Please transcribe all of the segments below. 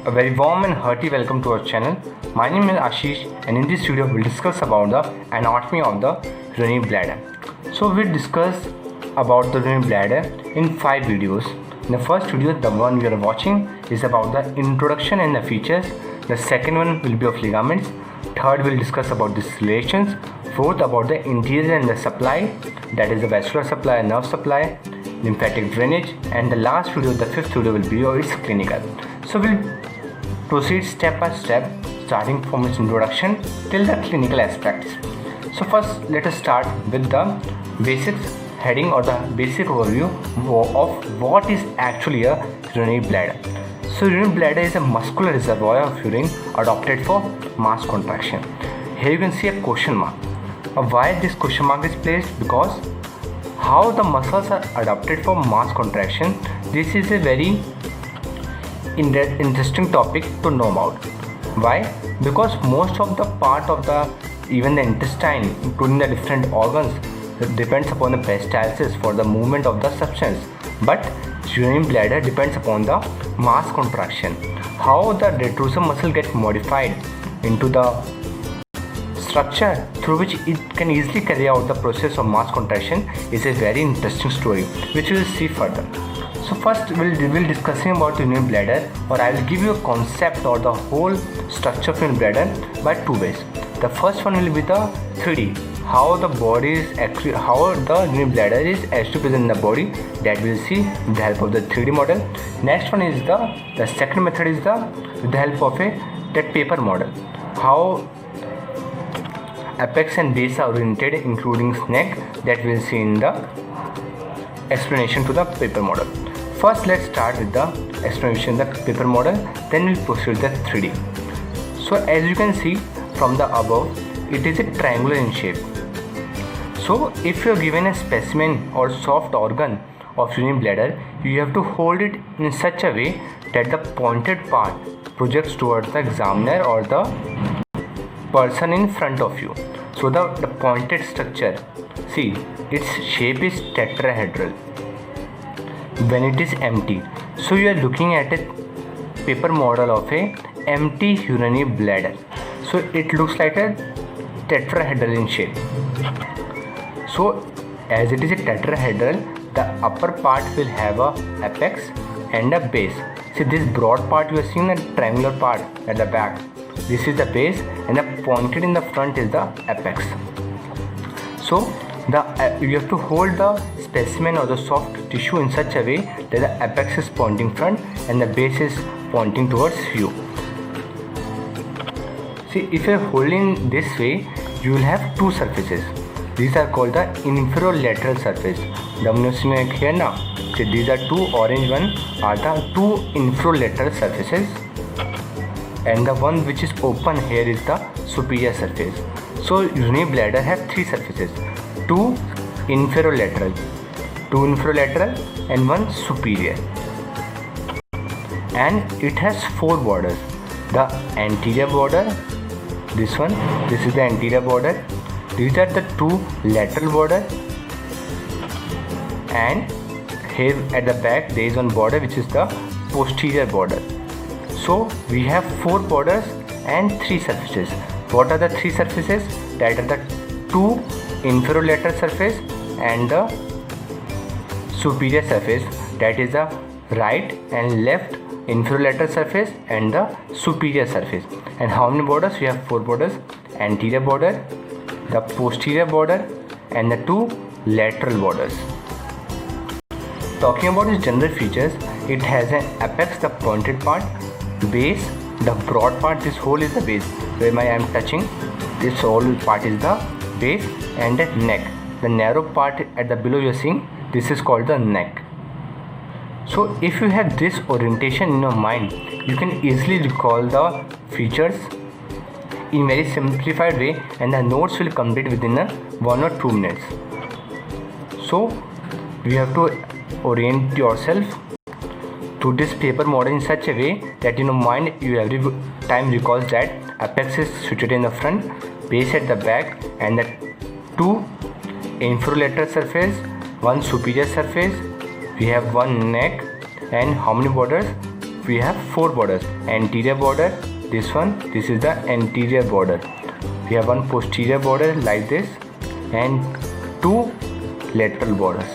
A very warm and hearty welcome to our channel. My name is Ashish and in this video we'll discuss about the anatomy of the urinary bladder. So we'll discuss about the urinary bladder in 5 videos. In the first video, the one we are watching is about the introduction and the features. The second one will be of ligaments. Third, we'll discuss about these relations. Fourth, about the interior and the supply, that is the vascular supply, nerve supply, lymphatic drainage, and the last video, the fifth video, will be its clinical. So we'll proceed step by step, starting from its introduction till the clinical aspects. So first, let us start with the basics heading or the basic overview of what is actually a urinary bladder. So urinary bladder is a muscular reservoir of urine adapted for mass contraction. Here you can see a question mark. Why this question mark is placed? Because how the muscles are adapted for mass contraction. This is a very interesting topic to know about. Why? Because most of the part of the even the intestine, including the different organs, depends upon the peristalsis for the movement of the substance, but urinary bladder depends upon the mass contraction. How the detrusor muscle gets modified into the structure through which it can easily carry out the process of mass contraction is a very interesting story, which we will see further. So first we'll discussing about urinary bladder, or I will give you a concept or the whole structure of urinary bladder by two ways. The first one will be the 3D, how the body is actually, how the urinary bladder is actually present in the body, that we'll see with the help of the 3D model. Next one is the second method is with the help of that paper model, how apex and base are oriented including neck, that we'll see in the explanation to the paper model. First, let's start with the explanation of the paper model, then we'll proceed with the 3D. So as you can see from the above, it is a triangular in shape. So if you are given a specimen or soft organ of urinary bladder, you have to hold it in such a way that the pointed part projects towards the examiner or the person in front of you. So the pointed structure, see, its shape is tetrahedral when it is empty. So you are looking at a paper model of a empty urinary bladder. So it looks like a tetrahedral in shape. So as it is a tetrahedral, the upper part will have a apex and a base. See, this broad part you are seeing, a triangular part at the back, this is the base, and the pointed in the front is the apex. So you have to hold the specimen or the soft tissue in such a way that the apex is pointing front and the base is pointing towards you. See, if you are holding this way, you will have two surfaces. These are called the inferolateral surface. The here now. So these are two orange ones are the two inferolateral surfaces, and the one which is open here is the superior surface. So urinary bladder have three surfaces, two inferolateral and one superior, and it has four borders. The anterior border, this is the anterior border, these are the two lateral border, and here at the back there is one border which is the posterior border. So we have four borders and three surfaces. What are the three surfaces? That are the two inferolateral surface and the superior surface, that is the right and left inferolateral surface and the superior surface. And how many borders? We have four borders: anterior border, the posterior border, and the two lateral borders. Talking about its general features, it has an apex, the pointed part, base, the broad part, this whole is the base where I am touching, this whole part is the base, and the neck, the narrow part at the below you are seeing, this is called the neck. So if you have this orientation in your mind, you can easily recall the features in very simplified way, and the notes will complete within 1 or 2 minutes. So you have to orient yourself to this paper model in such a way that in your mind you every time recalls that apex is situated in the front, base at the back, and the two inferolateral surface, one superior surface, we have one neck, and how many borders? we have 4 borders. Anterior border, this one, this is the anterior border. We have one posterior border like this and 2 lateral borders.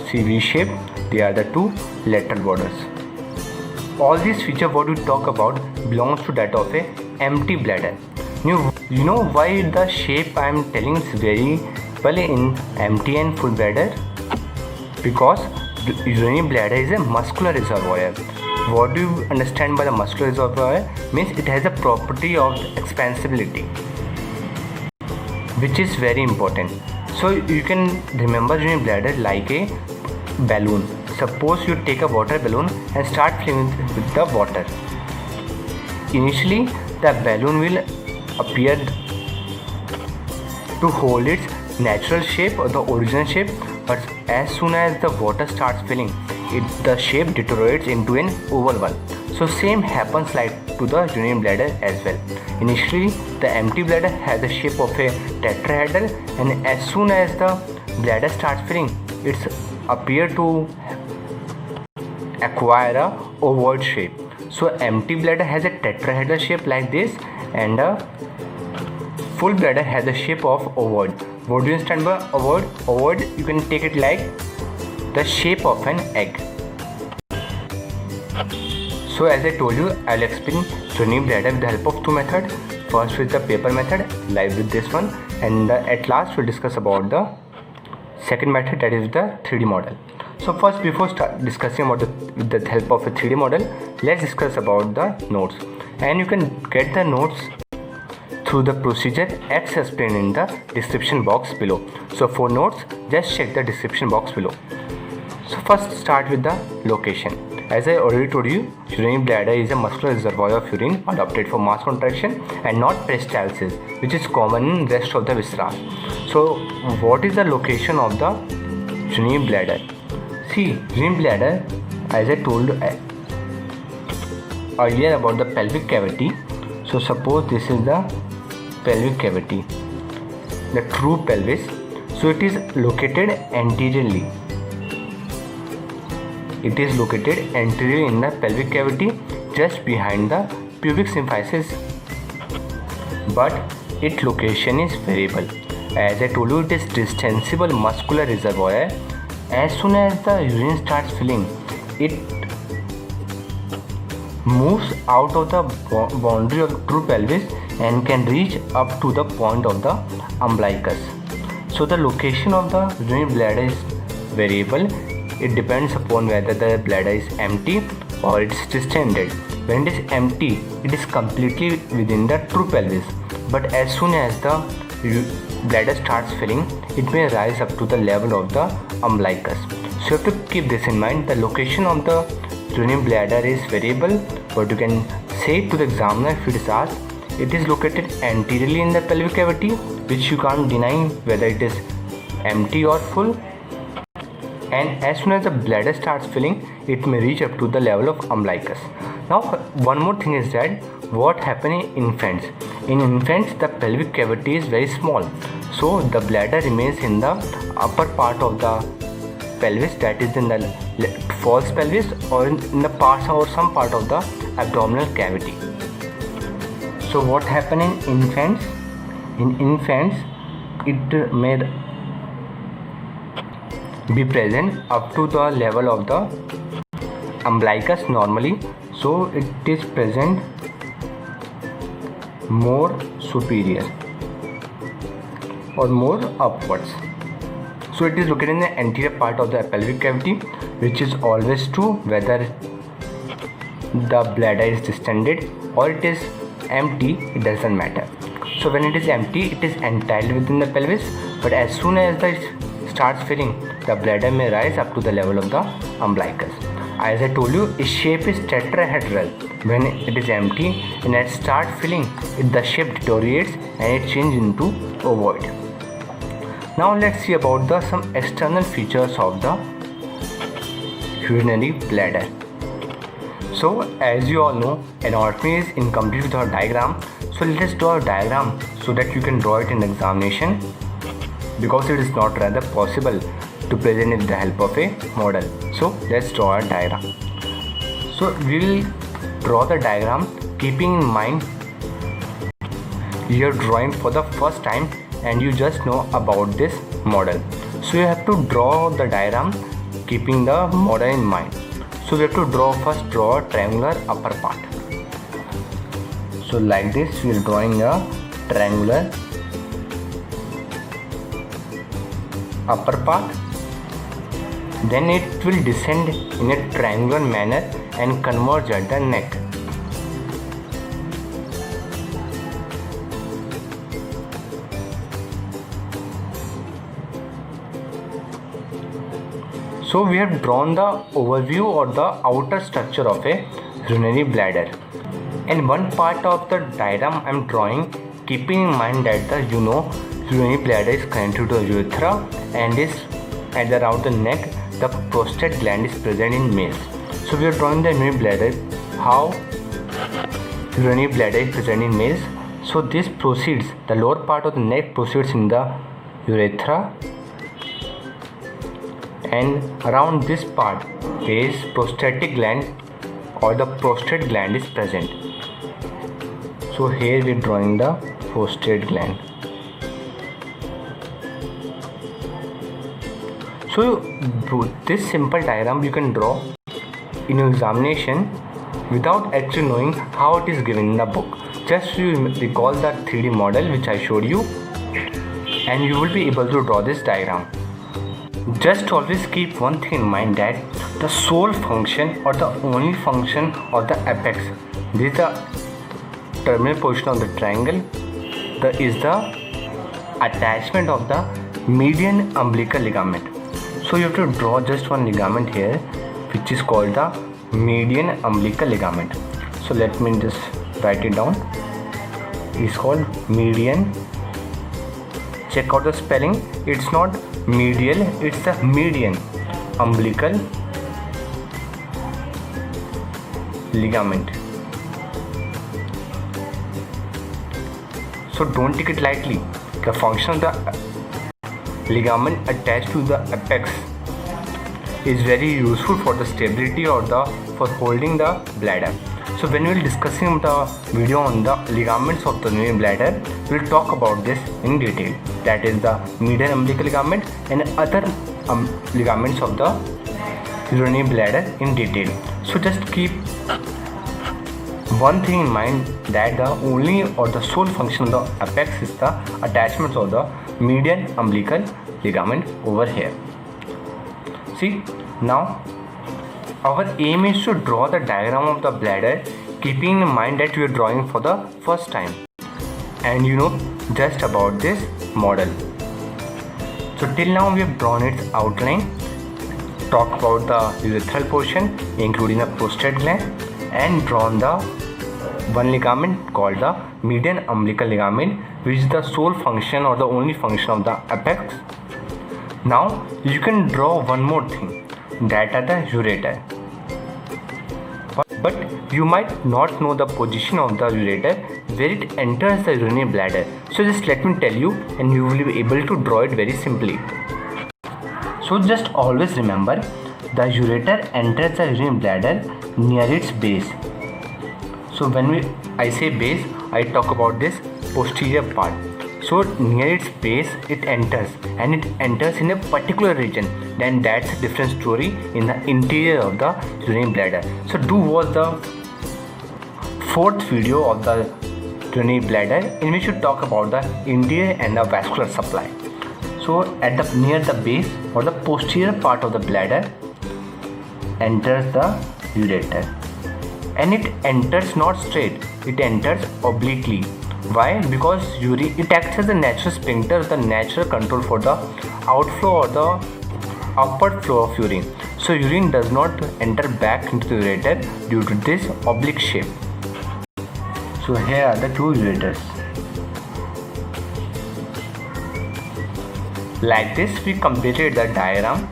See V shape, they are the 2 lateral borders. All these features what we talk about belongs to that of a empty bladder. You know why the shape I am telling is very well in empty and full bladder? Because the urinary bladder is a muscular reservoir. What do you understand by the muscular reservoir? Means it has a property of expansibility, which is very important. So you can remember urinary bladder like a balloon. Suppose you take a water balloon and start filling it with the water. Initially the balloon will appear to hold its natural shape or the original shape, but as soon as the water starts filling, the shape deteriorates into an oval one. So same happens like to the urinary bladder as well. Initially the empty bladder has the shape of a tetrahedral, and as soon as the bladder starts filling, it's appear to acquire a ovoid shape. So empty bladder has a tetrahedral shape like this, and a full bladder has the shape of ovoid. What do you understand by ovoid? Ovoid, you can take it like the shape of an egg. So as I told you, I will explain urinary bladder with the help of 2 methods. First with the paper method, like with this one, and at last we'll discuss about the second method, that is the 3D model. So first, before start discussing about with the help of a 3D model, let's discuss about the notes. And you can get the notes through the procedure as explained in the description box below. So for notes, just check the description box below. So first start with the location. As I already told you, urinary bladder is a muscular reservoir of urine adapted for mass contraction and not peristalsis, which is common in rest of the viscera. So what is the location of the urinary bladder? See, urinary bladder, as I told earlier about the pelvic cavity. So suppose this is the pelvic cavity, the true pelvis. So it is located anteriorly. It is located anteriorly in the pelvic cavity, just behind the pubic symphysis. But its location is variable. As I told you, it is distensible muscular reservoir. As soon as the urine starts filling, it moves out of the boundary of the true pelvis and can reach up to the point of the umbilicus. So the location of the urinary bladder is variable. It depends upon whether the bladder is empty or it's distended. When it is empty, it is completely within the true pelvis. But as soon as the bladder starts filling, it may rise up to the level of the umbilicus. So you have to keep this in mind. The location of the urinary bladder is variable, but you can say to the examiner if it is asked, it is located anteriorly in the pelvic cavity, which you can't deny whether it is empty or full. And as soon as the bladder starts filling, it may reach up to the level of umbilicus. Now one more thing is that what happens in infants. In infants, the pelvic cavity is very small, so the bladder remains in the upper part of the pelvis, that is in the false pelvis, or in the parts or some part of the abdominal cavity. So what happens in infants? In infants, it may be present up to the level of the umbilicus normally. So it is present more superior or more upwards. So it is located in the anterior part of the pelvic cavity, which is always true whether the bladder is distended or it is empty, it doesn't matter. So when it is empty, it is entirely within the pelvis, but as soon as it starts filling, the bladder may rise up to the level of the umbilicus. As I told you, its shape is tetrahedral when it is empty, and as it starts filling, the shape deteriorates and it changes into ovoid. Now let's see about some external features of the urinary bladder. So as you all know, anatomy is incomplete without a diagram. So let us draw a diagram so that you can draw it in examination, because it is not rather possible to present with the help of a model. So let's draw a diagram. So we will draw the diagram keeping in mind you're drawing for the first time and you just know about this model. So you have to draw the diagram keeping the model in mind. So we have to first draw a triangular upper part. So like this we are drawing a triangular upper part. Then it will descend in a triangular manner and converge at the neck. So we have drawn the overview or the outer structure of a urinary bladder. And one part of the diagram I am drawing keeping in mind that the urinary bladder is connected to the urethra and is at around the neck the prostate gland is present in males. So we are drawing the urinary bladder, how urinary bladder is present in males. So this proceeds, the lower part of the neck proceeds in the urethra, and around this part is prostatic gland or the prostate gland is present. So here we are drawing the prostate gland. So this simple diagram you can draw in your examination without actually knowing how it is given in the book. Just you recall that 3D model which I showed you and you will be able to draw this diagram. Just always keep one thing in mind, that the sole function or the only function of the apex, this is the terminal position of the triangle, is the attachment of the median umbilical ligament. So you have to draw just one ligament here which is called the median umbilical ligament. So let me just write it down. It's called median. Check out the spelling. It's not medial, it's the median umbilical ligament. So don't take it lightly. The function of the ligament attached to the apex is very useful for the stability or for holding the bladder. So when we will discussing the video on the ligaments of the urinary bladder, we will talk about this in detail. That is the median umbilical ligament and other ligaments of the urinary bladder in detail. So just keep one thing in mind, that the only or the sole function of the apex is the attachments of the median umbilical ligament over here. See, now our aim is to draw the diagram of the bladder keeping in mind that we are drawing for the first time and you know just about this model. So till now we have drawn its outline, talked about the urethral portion including the prostate gland, and drawn the one ligament called the median umbilical ligament, which is the sole function or the only function of the apex. Now you can draw one more thing, that are the ureter. But you might not know the position of the ureter where it enters the urinary bladder. So just let me tell you and you will be able to draw it very simply. So just always remember, the ureter enters the urinary bladder near its base. So when I say base, I talk about this posterior part. So near its base it enters, and it enters in a particular region. Then that's a different story in the interior of the urinary bladder. So do watch the 4th video of the urinary bladder in which you talk about the interior and the vascular supply. So at the near the base or the posterior part of the bladder enters the ureter, and it enters not straight, it enters obliquely. Why? Because it acts as a natural sphincter, the natural control for the outflow or the upward flow of urine. So urine does not enter back into the ureter due to this oblique shape. So here are the two ureters. Like this we completed the diagram.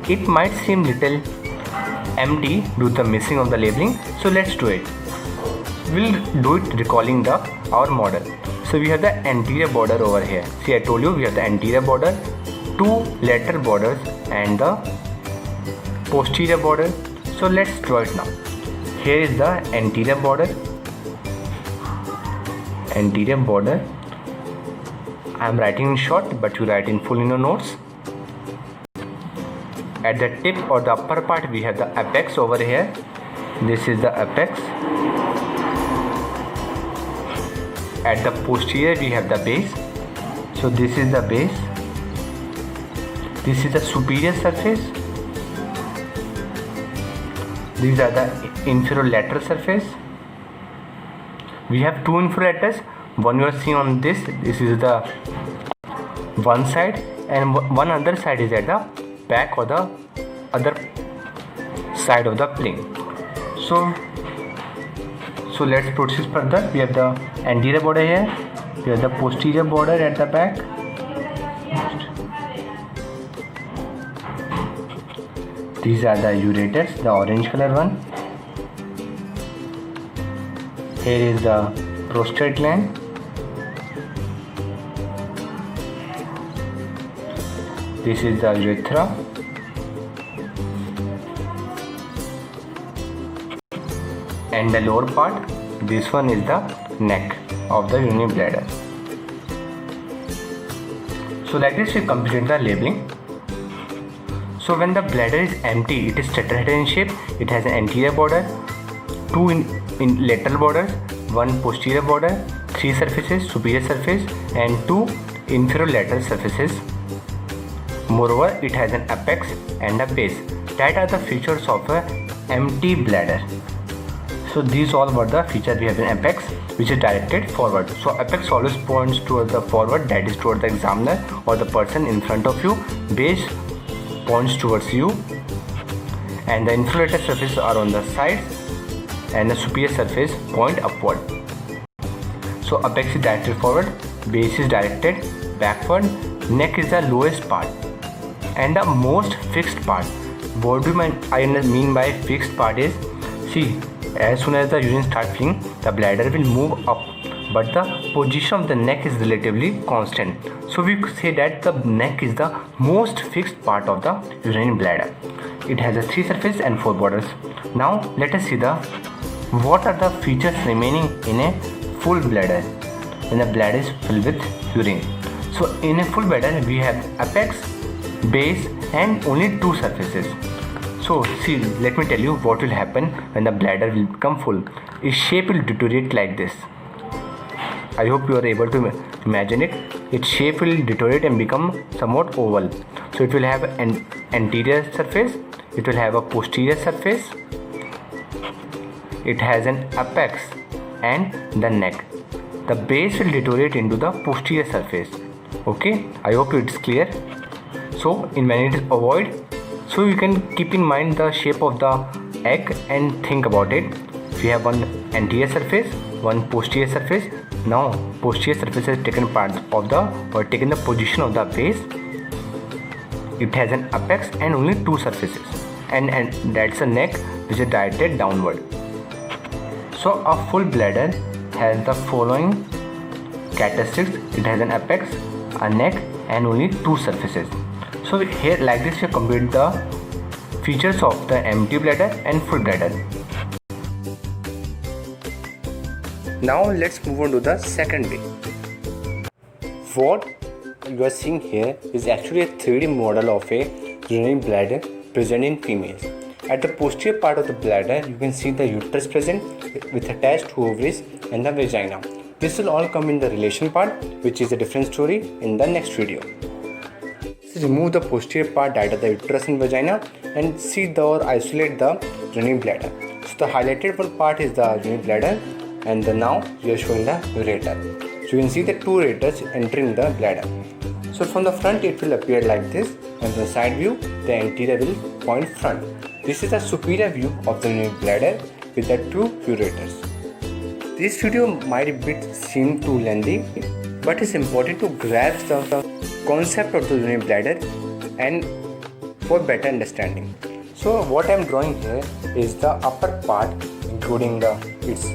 It might seem little empty due to the missing of the labeling. So let's do it. We'll do it recalling our model. So we have the anterior border over here. See, I told you we have the anterior border, 2 lateral borders and the posterior border. So let's draw it now. Here is the anterior border. Anterior border. I am writing in short, but you write in full in your notes. At the tip or the upper part, we have the apex over here. This is the apex. At the posterior, we have the base. So this is the base. This is the superior surface. These are the inferolateral surface. We have two inferolaters. One you are seeing on this. This is the one side, and one other side is at the back or the other side of the plane. So let's proceed further. We have the anterior border here. We have the posterior border at the back. These are the ureters, the orange color one. Here is the prostate gland. This is the urethra. And the lower part, this one is the neck of the urinary bladder. So like this we completed the labeling. So when the bladder is empty, it is tetrahedral in shape. It has an anterior border, two in lateral borders, one posterior border, three surfaces, superior surface, and two inferolateral surfaces. Moreover, it has an apex and a base. That are the features of a empty bladder. So these all were the features. We have an apex which is directed forward. So apex always points towards the forward, that is towards the examiner or the person in front of you. Base points towards you, and the inferolateral surfaces are on the sides, and the superior surface point upward. So apex is directed forward, base is directed backward, neck is the lowest part and the most fixed part. What do I mean by fixed part is, see, as soon as the urine starts flowing, the bladder will move up, but the position of the neck is relatively constant. So we say that the neck is the most fixed part of the urinary bladder. It has a three surfaces and four borders. Now let us see what are the features remaining in a full bladder when the bladder is filled with urine. So in a full bladder we have apex, base, and only two surfaces. So see, let me tell you what will happen when the bladder will become full. Its shape will deteriorate like this. I hope you are able to imagine it. Its shape will deteriorate and become somewhat oval. So it will have an anterior surface, it will have a posterior surface, it has an apex and the neck. The base will deteriorate into the posterior surface. Okay, I hope it's clear. So in when it is ovoid, so you can keep in mind the shape of the egg and think about it. We have one anterior surface, one posterior surface. Now posterior surface has taken part of taken the position of the base. It has an apex and only two surfaces, and that's a neck which is directed downward. So a full bladder has the following characteristics. It has an apex, a neck, and only two surfaces. So here like this we complete the features of the empty bladder and full bladder. Now let's move on to the second way. What you are seeing here is actually a 3D model of a urinary bladder present in females. At the posterior part of the bladder, you can see the uterus present with attached two ovaries and the vagina. This will all come in the relation part, which is a different story in the next video. So remove the posterior part, that is the uterus and vagina, and see or isolate the urinary bladder. So the highlighted one part is the urinary bladder, and now we are showing the ureter. So you can see the two ureters entering the bladder. So from the front it will appear like this, and from the side view the anterior will point front. This is the superior view of the urinary bladder with the two ureters. This video might seem too lengthy, but it's important to grasp the concept of the urinary bladder and for better understanding. So what I am drawing here is the upper part, including its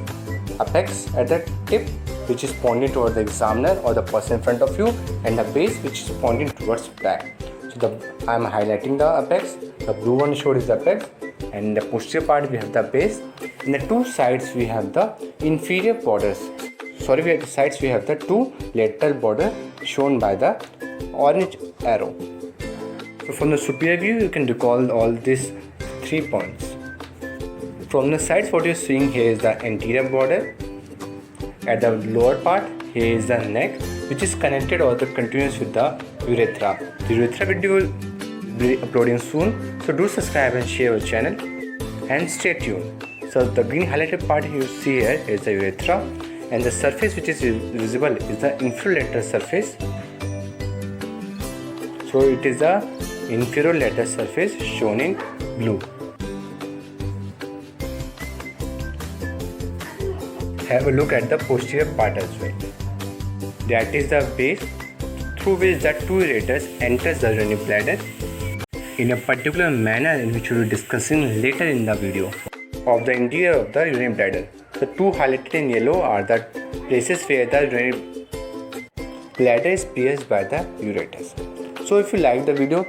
apex at the tip, which is pointing towards the examiner or the person in front of you, and the base which is pointing towards back. So I am highlighting the apex. The blue one showed is the apex, and in the posterior part we have the base. In the two sides we have the inferior borders. Sorry, we have the sides we have the two lateral border shown by the orange arrow. So from the superior view you can recall all these 3 points. From the sides, what you're seeing here is the anterior border. At the lower part, here is the neck, which is connected or continuous with the urethra. The urethra video will be uploading soon, so do subscribe and share our channel and stay tuned. So the green highlighted part you see here is the urethra, and the surface which is visible is the inferior lateral surface. So it is the inferior lateral surface shown in blue. Have a look at the posterior part as well. That is the base through which the two ureters enters the urinary bladder in a particular manner in which we will be discussing later in the video. Of the interior of the urinary bladder, the two highlighted in yellow are the places where the urinary bladder is pierced by the ureters. So if you like the video,